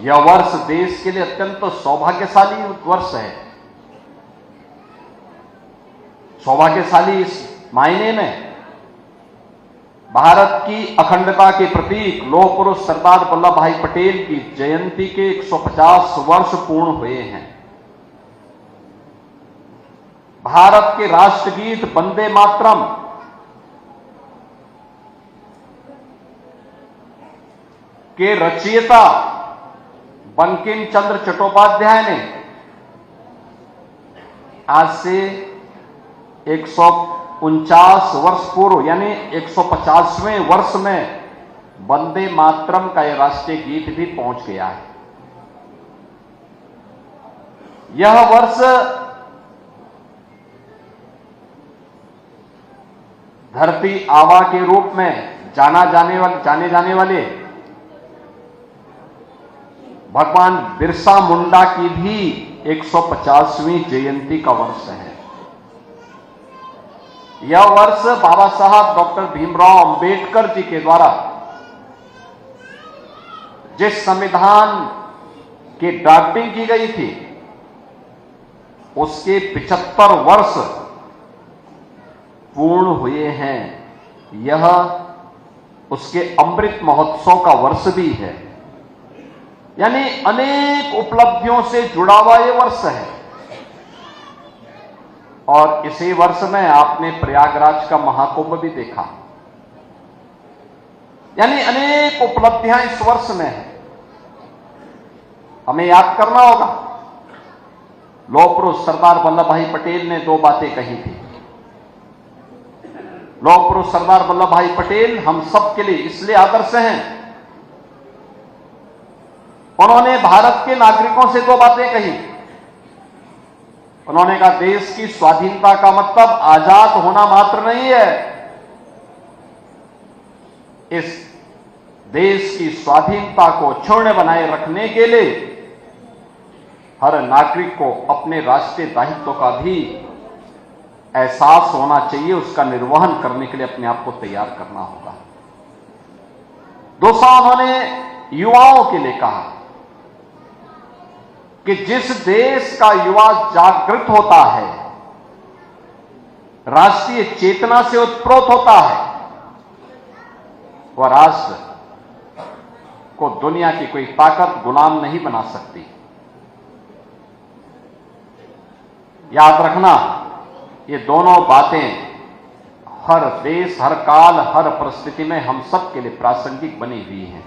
यह वर्ष देश के लिए अत्यंत सौभाग्यशाली वर्ष है। सौभाग्यशाली इस मायने में, भारत की अखंडता के प्रतीक लौह पुरुष सरदार वल्लभ भाई पटेल की जयंती के 150 वर्ष पूर्ण हुए हैं। भारत के राष्ट्रगीत वंदे मातरम के रचयिता बंकिम चंद्र चट्टोपाध्याय ने आज से 149 वर्ष पूर्व यानी 150वें वर्ष में वंदे मातरम का यह राष्ट्रीय गीत भी पहुंच गया है। यह वर्ष धरती आबा के रूप में जाने जाने वाले भगवान बिरसा मुंडा की भी 150वीं जयंती का वर्ष है। यह वर्ष बाबा साहब डॉक्टर भीमराव अंबेडकर जी के द्वारा जिस संविधान की ड्राफ्टिंग की गई थी उसके 75 वर्ष पूर्ण हुए हैं। यह उसके अमृत महोत्सव का वर्ष भी है, यानी अनेक उपलब्धियों से जुड़ा हुआ यह वर्ष है। और इसी वर्ष में आपने प्रयागराज का महाकुंभ भी देखा, यानी अनेक उपलब्धियां इस वर्ष में हैं। हमें याद करना होगा, लौह पुरुष सरदार वल्लभ भाई पटेल ने 2 बातें कही थी। लौह पुरुष सरदार वल्लभ भाई पटेल हम सब के लिए इसलिए आदर्श हैं, उन्होंने भारत के नागरिकों से 2 बातें कही। उन्होंने कहा, देश की स्वाधीनता का मतलब आजाद होना मात्र नहीं है, इस देश की स्वाधीनता को क्षुण्ण बनाए रखने के लिए हर नागरिक को अपने राष्ट्रीय दायित्व का भी एहसास होना चाहिए, उसका निर्वहन करने के लिए अपने आप को तैयार करना होगा। दूसरा, उन्होंने युवाओं के लिए कहा कि जिस देश का युवा जागृत होता है, राष्ट्रीय चेतना से उत्प्रोत होता है, वह राष्ट्र को दुनिया की कोई ताकत गुलाम नहीं बना सकती। याद रखना, ये दोनों बातें हर देश, हर काल, हर परिस्थिति में हम सब के लिए प्रासंगिक बनी हुई हैं।